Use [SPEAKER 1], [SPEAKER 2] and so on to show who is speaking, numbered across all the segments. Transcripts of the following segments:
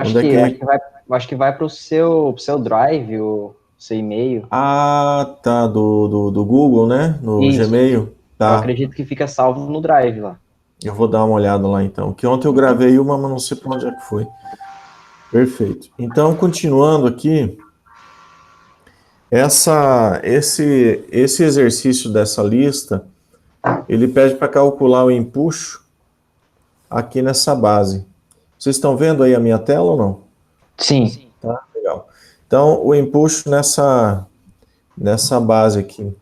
[SPEAKER 1] Onde é que...
[SPEAKER 2] Acho que vai pro seu Drive, o seu e-mail.
[SPEAKER 1] Ah, tá, do Google, né? No
[SPEAKER 2] Isso.
[SPEAKER 1] Gmail.
[SPEAKER 2] Eu
[SPEAKER 1] Tá,
[SPEAKER 2] acredito que fica salvo no Drive lá.
[SPEAKER 1] eu vou dar uma olhada lá então. Que ontem eu gravei uma, mas não sei para onde é que foi. Perfeito. Então, continuando aqui, esse exercício dessa lista, ele pede para calcular o empuxo aqui nessa base. Vocês estão vendo aí a minha tela ou não?
[SPEAKER 2] Sim.
[SPEAKER 1] Tá, legal. Então, o empuxo nessa base aqui.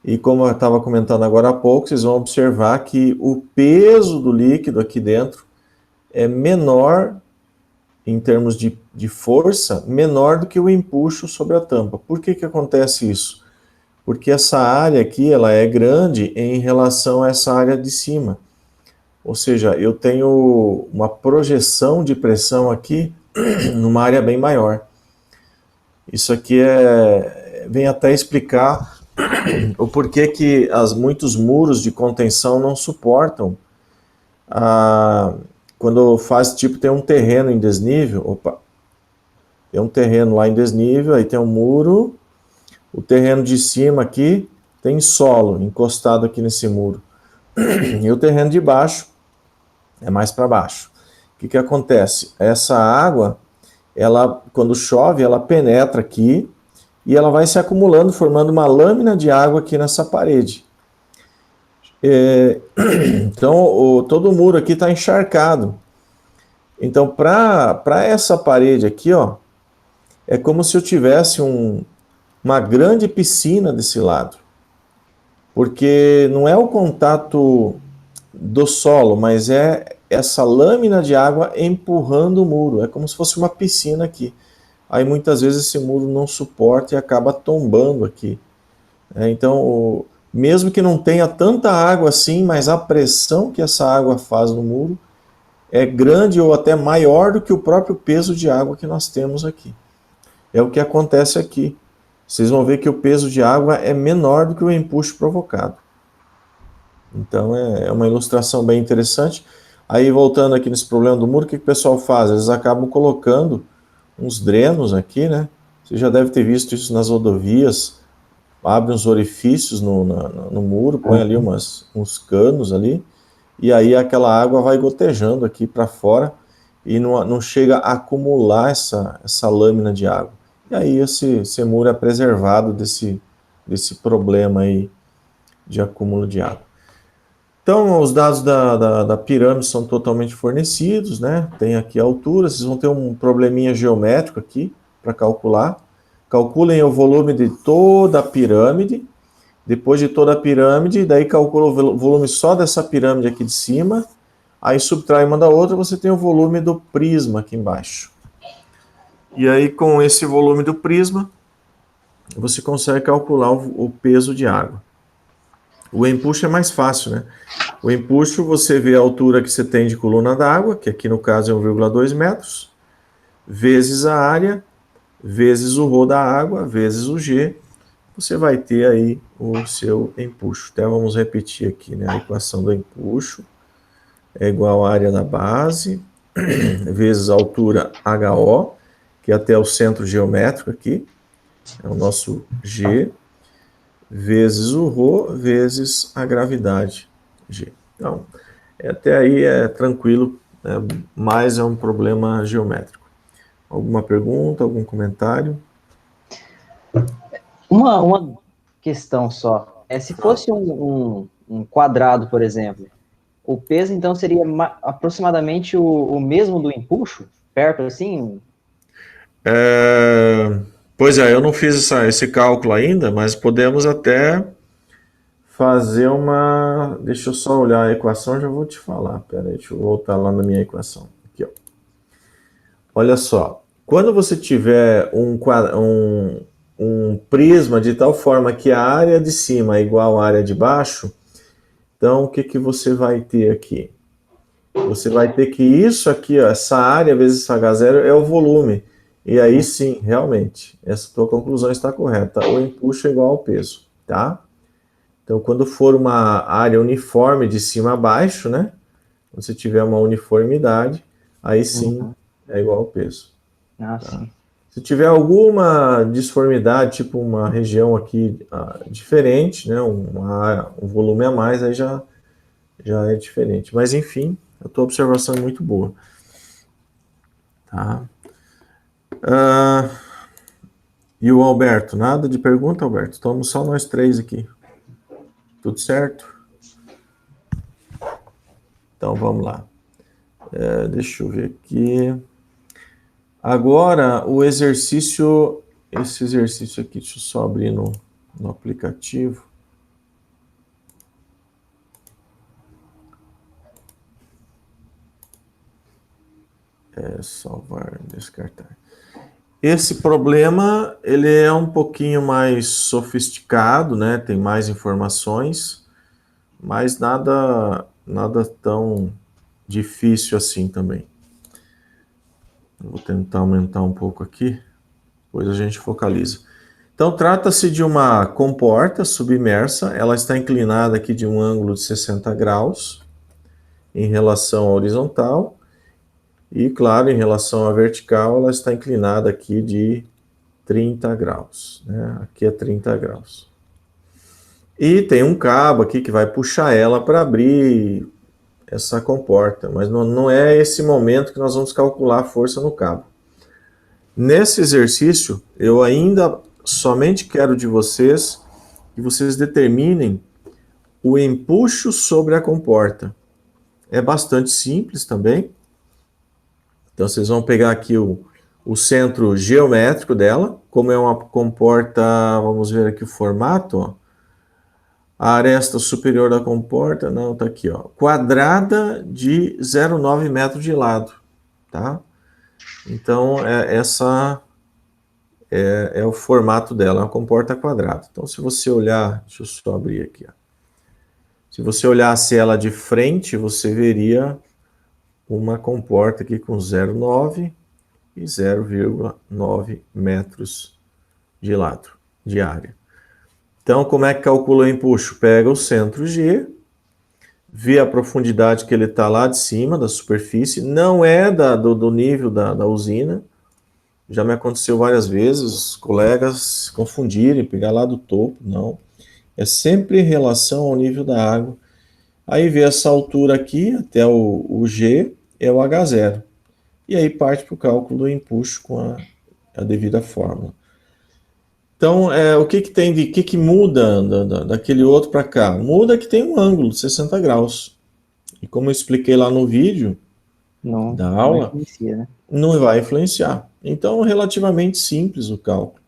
[SPEAKER 1] E como eu estava comentando agora há pouco, vocês vão observar que o peso do líquido aqui dentro é menor, em termos de força, menor do que o empuxo sobre a tampa. Por que que acontece isso? Porque essa área aqui, ela é grande em relação a essa área de cima. Ou seja, eu tenho uma projeção de pressão aqui numa área bem maior. Isso aqui vem até explicar o porquê que muitos muros de contenção não suportam quando faz tipo, tem um terreno em desnível, tem um terreno lá em desnível, aí tem um muro, o terreno de cima aqui tem solo encostado aqui nesse muro, e o terreno de baixo é mais para baixo. O que que acontece? Essa água, ela, quando chove, ela penetra aqui e ela vai se acumulando, formando uma lâmina de água aqui nessa parede. Então, todo o muro aqui está encharcado. Então, para essa parede aqui, ó, é como se eu tivesse uma grande piscina desse lado. Porque não é o contato do solo, mas é essa lâmina de água empurrando o muro. É como se fosse uma piscina aqui. Aí muitas vezes esse muro não suporta e acaba tombando aqui. Então, mesmo que não tenha tanta água assim, mas a pressão que essa água faz no muro é grande ou até maior do que o próprio peso de água que nós temos aqui. É o que acontece aqui. Vocês vão ver que o peso de água é menor do que o empuxo provocado. Então é uma ilustração bem interessante. Aí voltando aqui nesse problema do muro, o que o pessoal faz? Eles acabam colocando uns drenos aqui, né? Você já deve ter visto isso nas rodovias. Abre uns orifícios no muro, põe ali uns canos ali, e aí aquela água vai gotejando aqui para fora e não chega a acumular essa lâmina de água. E aí esse muro é preservado desse problema aí de acúmulo de água. Então, os dados da pirâmide são totalmente fornecidos, né? Tem aqui a altura, vocês vão ter um probleminha geométrico aqui para calcular. Calculem o volume de toda a pirâmide. Depois de toda a pirâmide, daí calcula o volume só dessa pirâmide aqui de cima. Aí subtrai uma da outra, você tem o volume do prisma aqui embaixo. E aí, com esse volume do prisma, você consegue calcular o peso de água. O empuxo é mais fácil, né? O empuxo, você vê a altura que você tem de coluna d'água, que aqui no caso é 1,2 metros, vezes a área, vezes o ρ da água, vezes o G, você vai ter aí o seu empuxo. Então vamos repetir aqui, né? A equação do empuxo é igual à área da base, vezes a altura HO, que é até o centro geométrico aqui, é o nosso G, vezes o ρ, vezes a gravidade G. Então, até aí é tranquilo, né? Mas é um problema geométrico. Alguma pergunta, algum comentário?
[SPEAKER 2] Uma questão só. Se fosse um quadrado, por exemplo, o peso então seria aproximadamente o mesmo do empuxo? Perto assim?
[SPEAKER 1] Pois é, eu não fiz esse cálculo ainda, mas podemos até fazer uma. Deixa eu só olhar a equação, já vou te falar. Pera aí, deixa eu voltar lá na minha equação. Aqui, ó. Olha só, quando você tiver um prisma de tal forma que a área de cima é igual à área de baixo, então o que, que você vai ter aqui? Você vai ter que isso aqui, ó, essa área vezes H0 é o volume. E aí sim, realmente, essa tua conclusão está correta. O empuxo é igual ao peso, tá? Então, quando for uma área uniforme de cima a baixo, né? Quando você tiver uma uniformidade, aí sim é igual ao peso.
[SPEAKER 2] Ah,
[SPEAKER 1] Tá?
[SPEAKER 2] sim.
[SPEAKER 1] Se tiver alguma disformidade, tipo uma região aqui diferente, né, um volume a mais, aí já é diferente. Mas enfim, a tua observação é muito boa. Tá? E o Alberto? Nada de pergunta, Alberto? Estamos só nós três aqui. Tudo certo? Então vamos lá. Deixa eu ver aqui. Agora, esse exercício aqui, deixa eu só abrir no aplicativo. Salvar, descartar. Esse problema, ele é um pouquinho mais sofisticado, né? Tem mais informações, mas nada tão difícil assim também. Vou tentar aumentar um pouco aqui, depois a gente focaliza. Então, trata-se de uma comporta submersa, ela está inclinada aqui de um ângulo de 60 graus em relação à horizontal, e, claro, em relação à vertical, ela está inclinada aqui de 30 graus, né? Aqui é 30 graus. E tem um cabo aqui que vai puxar ela para abrir essa comporta, mas não é esse momento que nós vamos calcular a força no cabo. Nesse exercício, eu ainda somente quero de vocês que vocês determinem o empuxo sobre a comporta. É bastante simples também. Então, vocês vão pegar aqui o centro geométrico dela, como é uma comporta, vamos ver aqui o formato, ó. A aresta superior da comporta, não, tá aqui, ó, quadrada de 0,9 metros de lado, tá? Então, essa é o formato dela, é uma comporta quadrada. Então, se você olhar, deixa eu só abrir aqui, ó. Se você olhasse ela de frente, você veria uma comporta aqui com 0,9 e 0,9 metros de lado, de área. Então, como é que calcula o empuxo? Pega o centro G, vê a profundidade que ele está lá de cima da superfície, não é do nível da usina. Já me aconteceu várias vezes, os colegas confundirem, pegar lá do topo, não. É sempre em relação ao nível da água. Aí vê essa altura aqui, até o G, é o H0. E aí parte para o cálculo do empuxo com a devida fórmula. Então, o que tem o que muda daquele outro para cá? Muda que tem um ângulo de 60 graus. E como eu expliquei lá no vídeo da
[SPEAKER 2] Não
[SPEAKER 1] aula,
[SPEAKER 2] influencia, né?
[SPEAKER 1] não vai influenciar. Então, é relativamente simples o cálculo.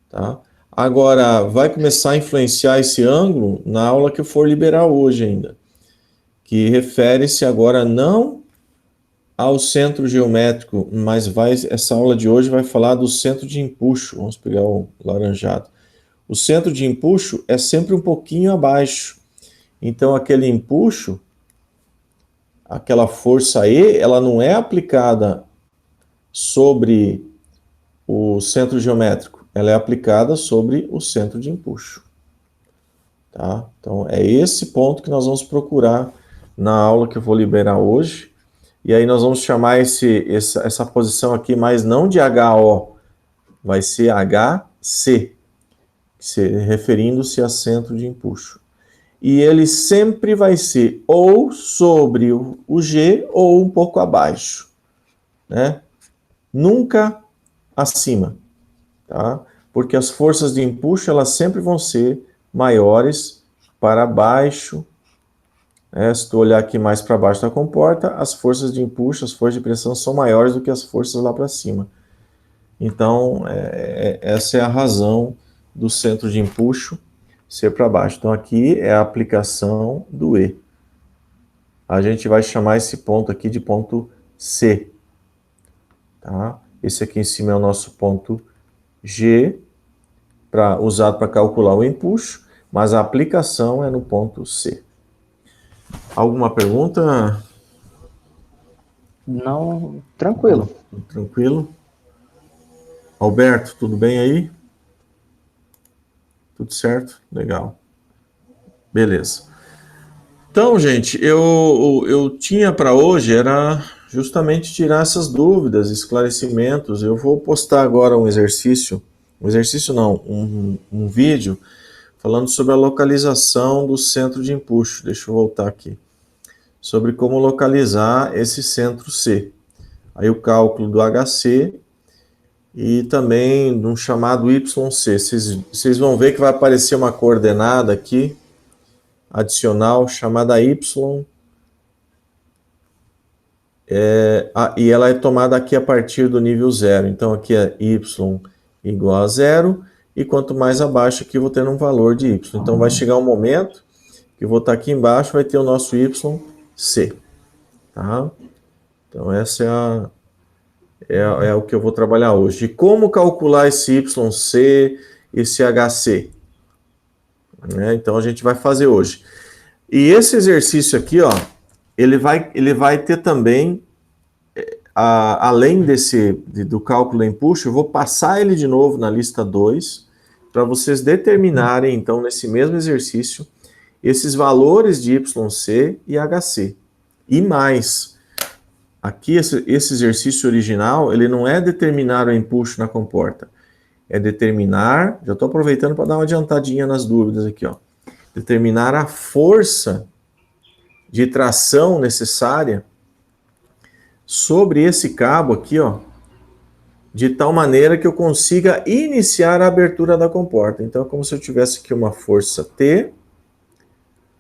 [SPEAKER 1] Tá? Agora, vai começar a influenciar esse ângulo na aula que eu for liberar hoje ainda, que refere-se agora não ao centro geométrico, mas essa aula de hoje vai falar do centro de empuxo. Vamos pegar o laranjado. O centro de empuxo é sempre um pouquinho abaixo. Então, aquele empuxo, aquela força E, ela não é aplicada sobre o centro geométrico, ela é aplicada sobre o centro de empuxo. Tá? Então, é esse ponto que nós vamos procurar na aula que eu vou liberar hoje. E aí nós vamos chamar essa posição aqui, mas não de HO, vai ser HC, referindo-se a centro de empuxo. E ele sempre vai ser ou sobre o G ou um pouco abaixo, né? Nunca acima, tá? Porque as forças de empuxo, elas sempre vão ser maiores para baixo. Se tu olhar aqui mais para baixo da comporta, as forças de empuxo, as forças de pressão são maiores do que as forças lá para cima. Então, essa é a razão do centro de empuxo ser para baixo. Então, aqui é a aplicação do E. A gente vai chamar esse ponto aqui de ponto C. Tá? Esse aqui em cima é o nosso ponto G, usado para calcular o empuxo, mas a aplicação é no ponto C. Alguma pergunta?
[SPEAKER 2] Não, tranquilo.
[SPEAKER 1] Tranquilo? Alberto, tudo bem aí? Tudo certo? Legal. Beleza. Então, gente, eu tinha para hoje era justamente tirar essas dúvidas, esclarecimentos. Eu vou postar agora um exercício não, um vídeo falando sobre a localização do centro de empuxo. Deixa eu voltar aqui. Sobre como localizar esse centro C. Aí o cálculo do HC e também de um chamado YC. Vocês vão ver que vai aparecer uma coordenada aqui, adicional, chamada Y, e ela é tomada aqui a partir do nível 0. Então aqui é Y igual a 0, e quanto mais abaixo aqui eu vou ter um valor de Y. Então vai chegar um momento que eu vou estar aqui embaixo, vai ter o nosso YC. Tá? Então essa é o que eu vou trabalhar hoje. E como calcular esse YC, esse HC? Né? Então a gente vai fazer hoje. E esse exercício aqui, ó, ele vai ter também, além do cálculo do empuxo, eu vou passar ele de novo na lista 2, para vocês determinarem, então, nesse mesmo exercício, esses valores de YC e HC. E mais, aqui esse exercício original, ele não é determinar o empuxo na comporta, é determinar, já estou aproveitando para dar uma adiantadinha nas dúvidas aqui, ó, determinar a força de tração necessária sobre esse cabo aqui, ó, de tal maneira que eu consiga iniciar a abertura da comporta. Então é como se eu tivesse aqui uma força T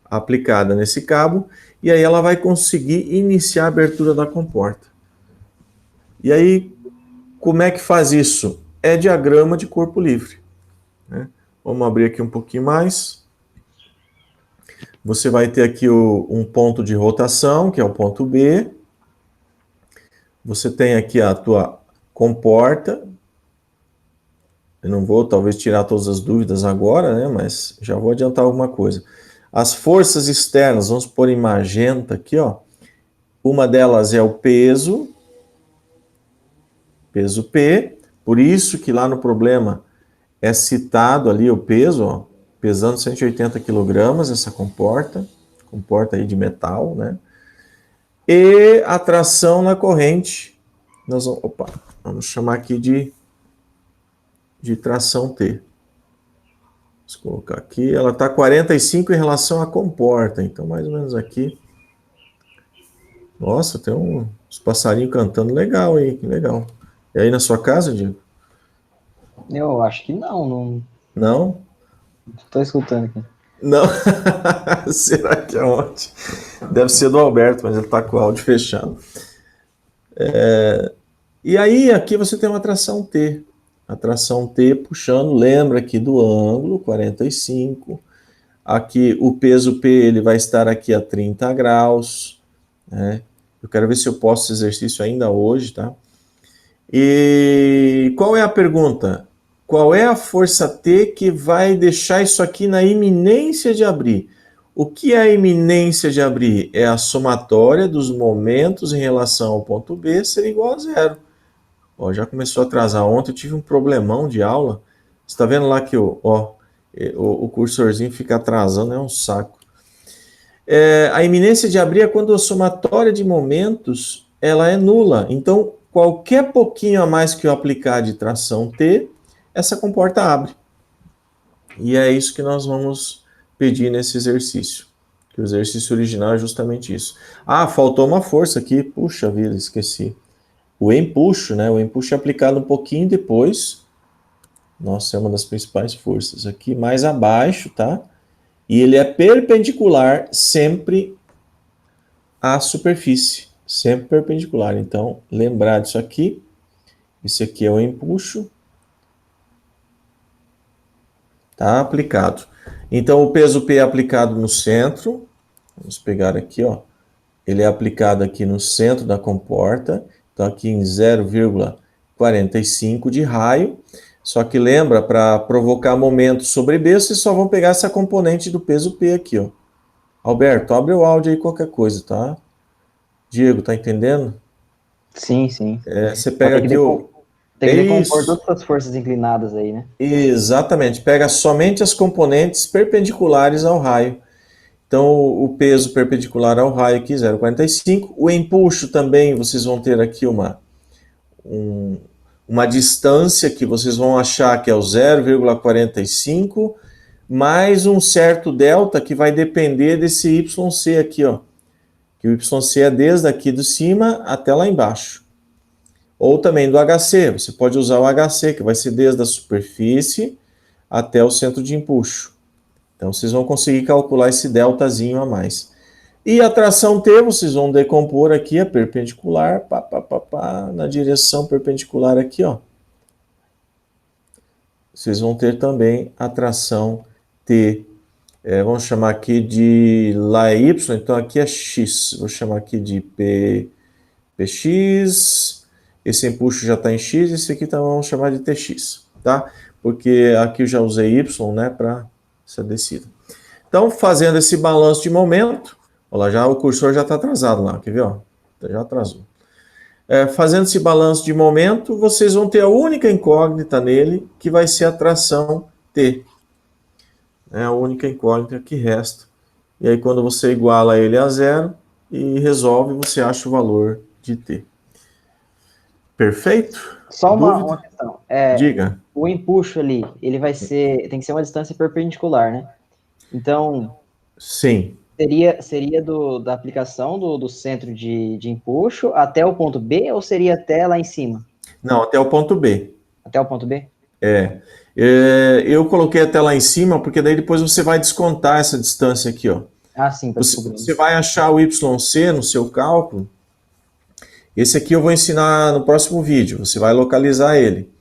[SPEAKER 1] aplicada nesse cabo, e aí ela vai conseguir iniciar a abertura da comporta. E aí, como é que faz isso? É diagrama de corpo livre. Né? Vamos abrir aqui um pouquinho mais. Você vai ter aqui um ponto de rotação, que é o ponto B. Você tem aqui a tua comporta. Eu não vou, talvez, tirar todas as dúvidas agora, né? Mas já vou adiantar alguma coisa. As forças externas, vamos pôr em magenta aqui, ó. Uma delas é o peso P. Por isso que lá no problema é citado ali o peso, ó, pesando 180 kg, essa comporta aí de metal, né? E a tração na corrente, vamos chamar aqui de tração T. Vamos colocar aqui, ela está 45 em relação à comporta, então mais ou menos aqui. Nossa, tem uns passarinhos cantando legal aí, que legal. E aí na sua casa, Diego?
[SPEAKER 2] Eu acho que não.
[SPEAKER 1] Não?
[SPEAKER 2] Estou escutando aqui.
[SPEAKER 1] Não? Será que é onde? Deve ser do Alberto, mas ele está com o áudio fechado. E aí, aqui você tem uma tração T. A tração T puxando, lembra aqui do ângulo, 45. Aqui o peso P, ele vai estar aqui a 30 graus. Né? Eu quero ver se eu posso esse exercício ainda hoje, tá? E qual é a pergunta? Qual é a força T que vai deixar isso aqui na iminência de abrir? O que é a iminência de abrir? É a somatória dos momentos em relação ao ponto B ser igual a 0. Ó, já começou a atrasar. Ontem eu tive um problemão de aula. Você está vendo lá que o cursorzinho fica atrasando, é um saco. A iminência de abrir é quando a somatória de momentos ela é nula. Então, qualquer pouquinho a mais que eu aplicar de tração T, essa comporta abre. E é isso que nós vamos pedir nesse exercício. Que o exercício original é justamente isso. Ah, faltou uma força aqui. Puxa vida, esqueci. O empuxo, né? O empuxo é aplicado um pouquinho depois. Nossa, é uma das principais forças. Aqui mais abaixo, tá? E ele é perpendicular sempre à superfície. Sempre perpendicular. Então, lembrar disso aqui. Esse aqui é o empuxo. Tá aplicado. Então, o peso P é aplicado no centro. Vamos pegar aqui, ó. Ele é aplicado aqui no centro da comporta. Então, aqui em 0,45 de raio. Só que lembra, para provocar momento sobre B, vocês só vão pegar essa componente do peso P aqui, ó. Alberto, abre o áudio aí, qualquer coisa, tá? Diego, tá entendendo?
[SPEAKER 2] Sim, sim.
[SPEAKER 1] Você pega aqui o...
[SPEAKER 2] Tem que decompor todas as forças inclinadas aí, né?
[SPEAKER 1] Exatamente. Pega somente as componentes perpendiculares ao raio. Então, o peso perpendicular ao raio aqui, 0,45. O empuxo também, vocês vão ter aqui uma distância que vocês vão achar que é o 0,45, mais um certo delta que vai depender desse YC aqui, ó. Que o YC é desde aqui de cima até lá embaixo. Ou também do HC, você pode usar o HC, que vai ser desde a superfície até o centro de empuxo. Então, vocês vão conseguir calcular esse deltazinho a mais. E a tração T, vocês vão decompor aqui a perpendicular, na direção perpendicular aqui, ó. Vocês vão ter também a tração T. Vamos chamar aqui de, lá é Y, então aqui é X. Vou chamar aqui de PX. Esse empuxo já está em X, esse aqui também vamos chamar de TX, tá? Porque aqui eu já usei Y, né, para essa descida. Então, fazendo esse balanço de momento, olha lá, já o cursor já está atrasado lá, quer ver, ó? Já atrasou. Fazendo esse balanço de momento, vocês vão ter a única incógnita nele, que vai ser a tração T. É a única incógnita que resta. E aí, quando você iguala ele a zero e resolve, você acha o valor de T. Perfeito?
[SPEAKER 2] Só uma questão.
[SPEAKER 1] Diga.
[SPEAKER 2] O empuxo ali, ele vai ser, tem que ser uma distância perpendicular, né? Então,
[SPEAKER 1] sim.
[SPEAKER 2] Seria da aplicação do centro de empuxo até o ponto B ou seria até lá em cima?
[SPEAKER 1] Não, até o ponto B.
[SPEAKER 2] Até o ponto B?
[SPEAKER 1] Eu coloquei até lá em cima, porque daí depois você vai descontar essa distância aqui, ó.
[SPEAKER 2] Ah, sim.
[SPEAKER 1] Você vai achar o YC no seu cálculo. Esse aqui eu vou ensinar no próximo vídeo. Você vai localizar ele.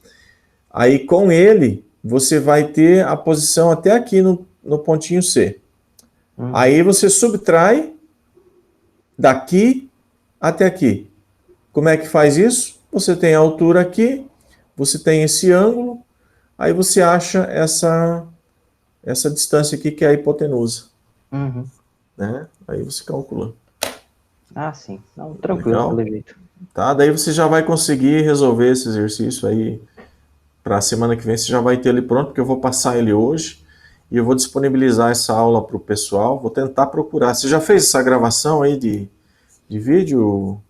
[SPEAKER 1] Aí com ele, você vai ter a posição até aqui no pontinho C. Aí você subtrai daqui até aqui. Como é que faz isso? Você tem a altura aqui, você tem esse ângulo, aí você acha essa distância aqui que é a hipotenusa. Né? Aí você calcula.
[SPEAKER 2] Ah, sim. Não, tranquilo, pelo jeito.
[SPEAKER 1] Tá? Daí você já vai conseguir resolver esse exercício aí. Para a semana que vem você já vai ter ele pronto, porque eu vou passar ele hoje. E eu vou disponibilizar essa aula para o pessoal. Vou tentar procurar. Você já fez essa gravação aí de vídeo?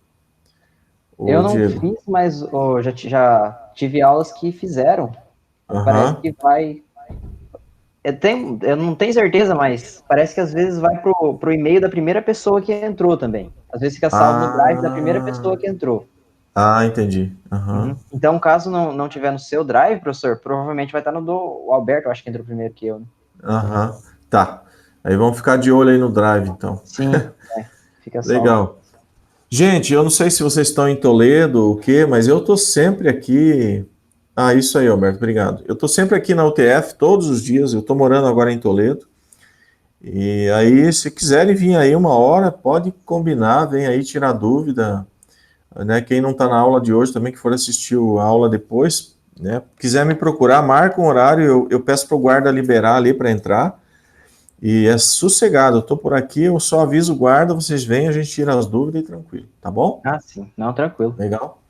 [SPEAKER 2] Eu não fiz, mas já tive aulas que fizeram. Parece que vai... Eu não tenho certeza, mas parece que às vezes vai pro e-mail da primeira pessoa que entrou também. Às vezes fica salvo no drive da primeira pessoa que entrou.
[SPEAKER 1] Ah, entendi.
[SPEAKER 2] Então, caso não tiver no seu drive, professor, provavelmente vai estar no do Alberto, acho que entrou primeiro que eu, né?
[SPEAKER 1] Tá. Aí vamos ficar de olho aí no drive, então.
[SPEAKER 2] Sim, fica salvo.
[SPEAKER 1] Legal. Gente, eu não sei se vocês estão em Toledo ou o quê, mas eu tô sempre aqui... Ah, isso aí, Alberto, obrigado. Eu tô sempre aqui na UTF, todos os dias, eu tô morando agora em Toledo. E aí, se quiserem vir aí uma hora, pode combinar, vem aí tirar dúvida, né? Quem não tá na aula de hoje também, que for assistir a aula depois, né? Quiser me procurar, marca um horário, eu peço pro guarda liberar ali para entrar. E é sossegado, eu tô por aqui, eu só aviso o guarda, vocês vêm, a gente tira as dúvidas e tranquilo, tá bom?
[SPEAKER 2] Ah, sim. Não, tranquilo.
[SPEAKER 1] Legal.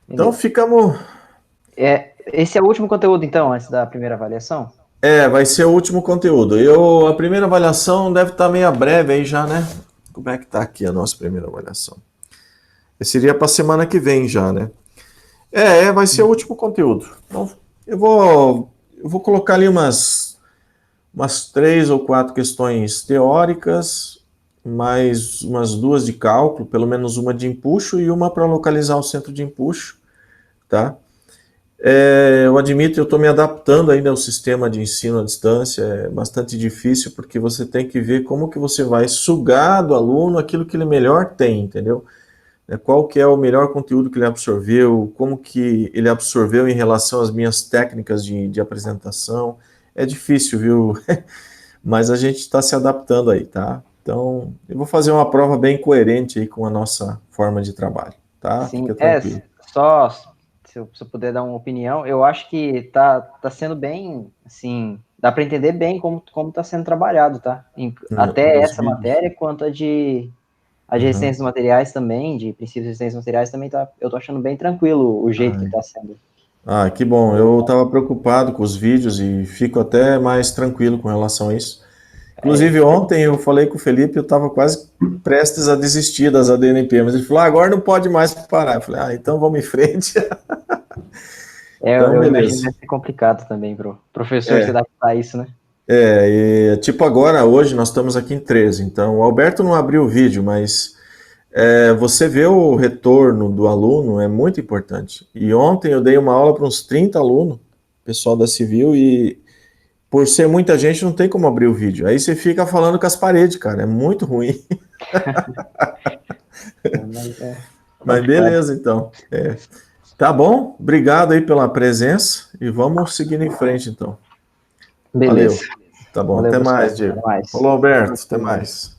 [SPEAKER 1] Então ficamos...
[SPEAKER 2] Esse é o último conteúdo, então, antes da primeira avaliação?
[SPEAKER 1] Vai ser o último conteúdo. A primeira avaliação deve estar meio breve aí já, né? Como é que tá aqui a nossa primeira avaliação? Seria para semana que vem já, né? Vai ser o último conteúdo. Então, eu vou colocar ali umas 3 ou 4 questões teóricas, mais umas 2 de cálculo, pelo menos uma de empuxo e uma para localizar o centro de empuxo, tá? Eu admito, eu estou me adaptando ainda ao sistema de ensino à distância, é bastante difícil, porque você tem que ver como que você vai sugar do aluno aquilo que ele melhor tem, entendeu? Qual que é o melhor conteúdo que ele absorveu, como que ele absorveu em relação às minhas técnicas de apresentação. É difícil, viu? Mas a gente está se adaptando aí, tá? Então, eu vou fazer uma prova bem coerente aí com a nossa forma de trabalho, tá?
[SPEAKER 2] Sim,
[SPEAKER 1] fica tranquilo.
[SPEAKER 2] Só se eu puder dar uma opinião, eu acho que tá sendo bem, assim, dá para entender bem como está sendo trabalhado, tá? Até essa vídeos. Matéria, quanto a de resistência dos materiais também, de princípios de resistência dos materiais também, eu tô achando bem tranquilo o jeito que está sendo.
[SPEAKER 1] Ah, que bom. Eu estava preocupado com os vídeos e fico até mais tranquilo com relação a isso. Inclusive, ontem eu falei com o Felipe, eu estava quase prestes a desistir das ADNP, mas ele falou, agora não pode mais parar. Eu falei, então vamos em frente. Então,
[SPEAKER 2] Eu imagino que
[SPEAKER 1] beleza.
[SPEAKER 2] vai ser complicado também, pro professor se adaptar a isso, né?
[SPEAKER 1] Tipo agora, hoje, nós estamos aqui em 13, então o Alberto não abriu o vídeo, mas você vê o retorno do aluno é muito importante. E ontem eu dei uma aula para uns 30 alunos, pessoal da Civil, e por ser muita gente, não tem como abrir o vídeo. Aí você fica falando com as paredes, cara, é muito ruim. Mas beleza, então. Tá bom? Obrigado aí pela presença e vamos seguindo em frente, então.
[SPEAKER 2] Beleza.
[SPEAKER 1] Valeu. Tá bom,
[SPEAKER 2] Valeu,
[SPEAKER 1] até
[SPEAKER 2] pessoal.
[SPEAKER 1] mais, Diego.
[SPEAKER 2] Até mais.
[SPEAKER 1] Falou, Alberto, até mais.